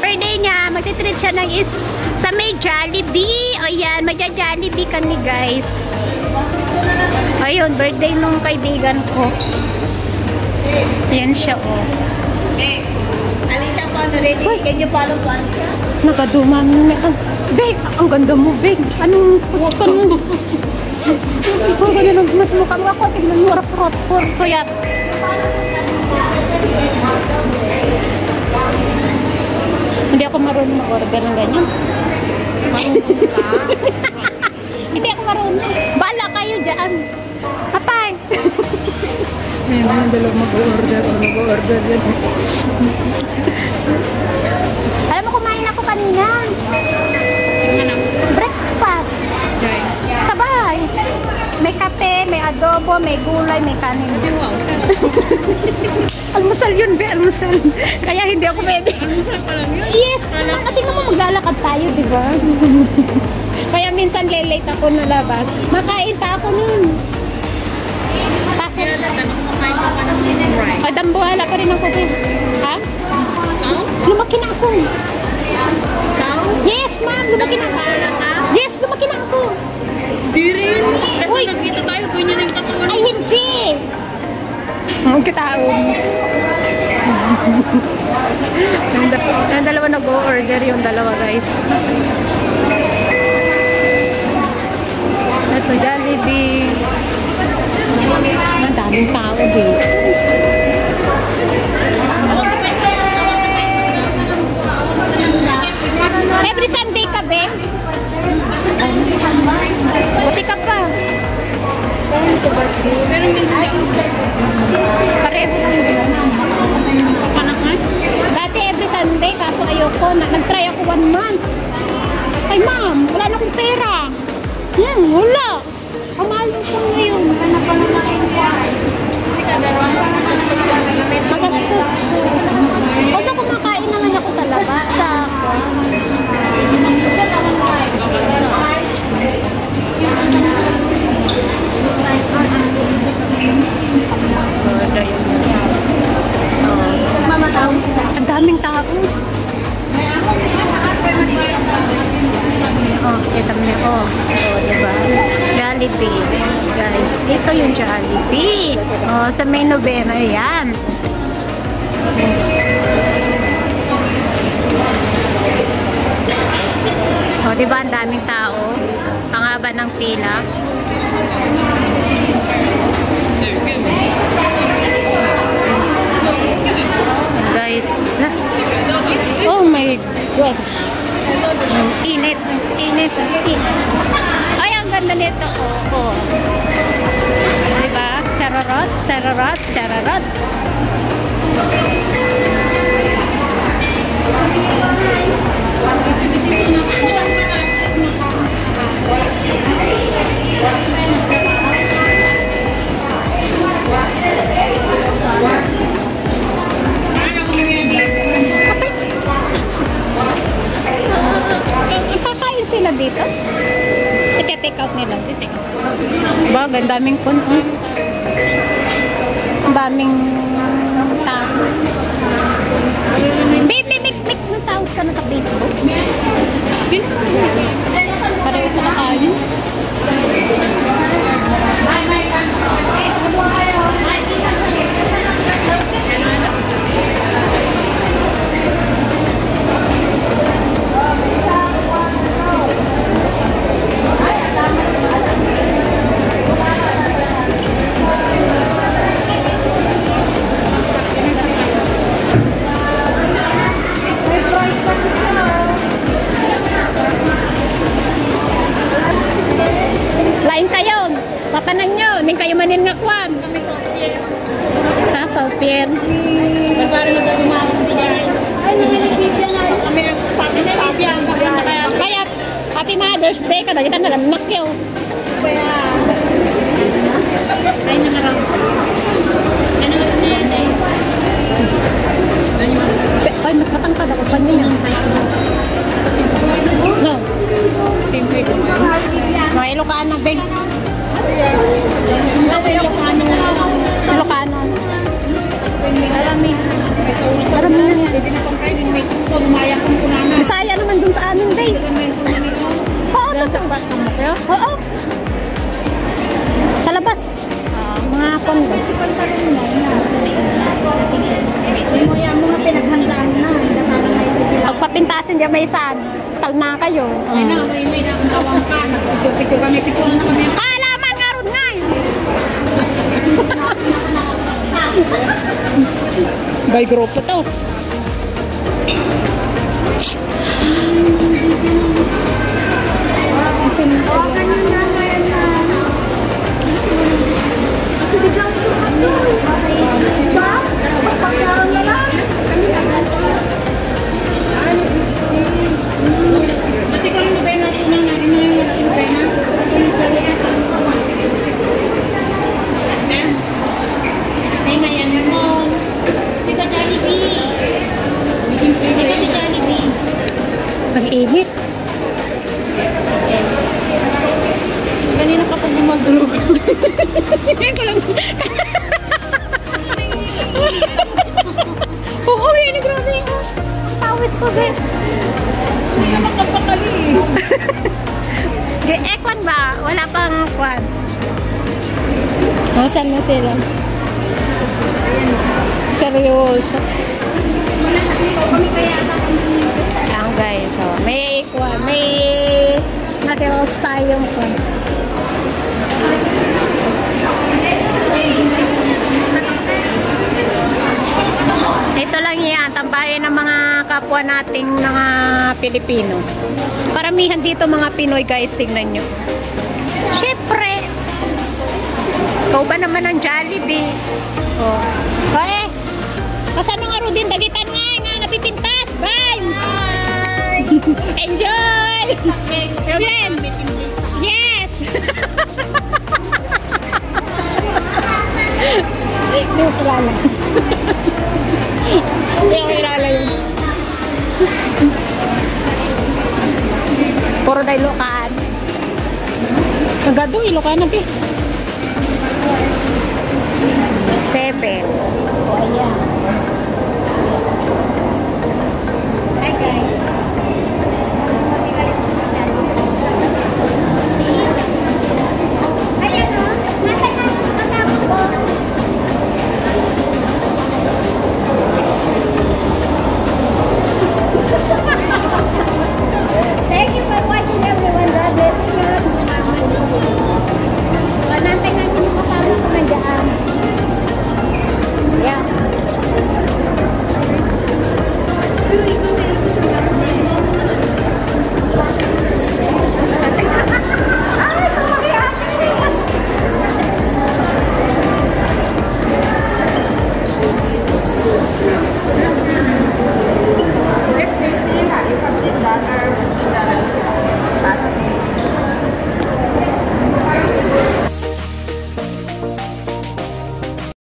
Birthday niya, magtitreat siya ng sa may Jollibee. O yan, magja-Jollibee kami guys. Ayun, birthday nung kaibigan ko. Ayan siya o. Alicia, paano ready? Can you follow po? Nagaduma mo. Beg, ang ganda mo, Beg. Anong puto mo? Oh, ganyan ang mukha mo ako. Tignan mo, rot-rot. Kaya. Hindi ako marunong mag-order ng ganyan. Marunong ka? Hindi ako marunong. Bala kayo dyan. Kapay. May mga dalaw mag-order o mag-order yan. Alam mo, kumain ako kanina. Breakfast. Sabay. May kape, may adobo, may gulay, may kanin. Wow, Almusal yun, be, almusal. Kaya hindi ako pwede. almusal pa lang yun? Yes! Kasi naman maglalakad tayo, di ba? Kaya minsan late ako na labas. Makain pa ako nun. Kaya tatanong mo kayo ka ng rice. O, dambuhala pa rin ako, be. Ha? Ikaw? Lumaki na ako. Ikaw? Yes, ma'am! Lumaki na ako. Yes, lumaki na ako. Di rin. Kasi nagkita tayo, ganyan yung katawan. Ay, hindi! Ang kitaon. Yung dalawa nag-o-order yung dalawa, guys. Ito, Jollibee. Ang daming tao dito. Every Sunday ka, be? Buti ka pa. Pero hindi ako. Pareho lang yun. Panak nga? Dati every Sunday, kaso ayoko. Nag-try ako 1 month. Ay ma'am, wala na akong pera. Wala. Ang mahal mo po ngayon. Ano pa naman ka? Hindi ka dapat magastos ka magamit. Magastos. Although kumakain naman ako sa labas. Ang daming tao. Oh, kita mo niya. Oh, diba? Jollibee. Guys, ito yung Jollibee. Oh, sa may Novena. Yan. Oh, diba? Ang daming tao. Ang haba ng pila. Guys. Oh my God. Init. Init. Ay, ang ganda nito. Oh. Diba? Sararots, sararots, sararots. Kakain sila dito? Ite-take out nila. Ba, ang daming puno. Ang daming tao. Baby, make mo sound ka na sa Facebook. Pareho na kain. Lain kayo. Patanan nyo. Ning kayo manin nga kwan. Kami sa pier. Salpier. Parang nagdumawag din yan. Ay, nanginibigyan nga. Kami ang pag-inibigyan. Kaya, Happy Mother's Day ka na. Kita nalanak yun. Kaya, ay na lang. Ay na lang yan eh. Ay, mas matangkad ako sa kanya yan. No. Mga Ilocano, Beng. Ilocano. Marami. Marami na yan. Pwede na pang kainin. May tukso. Lumayang Kuya Maysan, tal na kayo. Ay na, may nakakawang ka. Picture kami, picture na kami. Alaman nga ron nga eh. By grupo to. Dati ko rin nabena, tunang na, ino yung nabena. Ay, mayan mo. Di ba Jollibee? Di ba si Jollibee? Mag-init. Kanina ka pa gumagulog. Ngayon ko lang. Oo, yun. Grabe yun. Ang tawid ko, be. Hindi naman kapakali eh. Ekwan ba? Wala pang kwan. Oh, saan na sila? Seryoso. Kami kaya Ayan guys, so, may kwan. May materials tayong kwan. Ito lang yan, tambayan ng mga kapwa nating mga Pilipino. Paramihan dito mga Pinoy guys, tingnan nyo. Siyempre, ikaw ba naman ang Jollibee? Oh. O eh, kasan nga ro din, dagitan nga, napipintas. Bye! Bye! Enjoy! Again! Yes! Hindi ko kilala. Hindi ko kilala yun. Puro na Ilocan. Nagado, Ilocan natin. 7.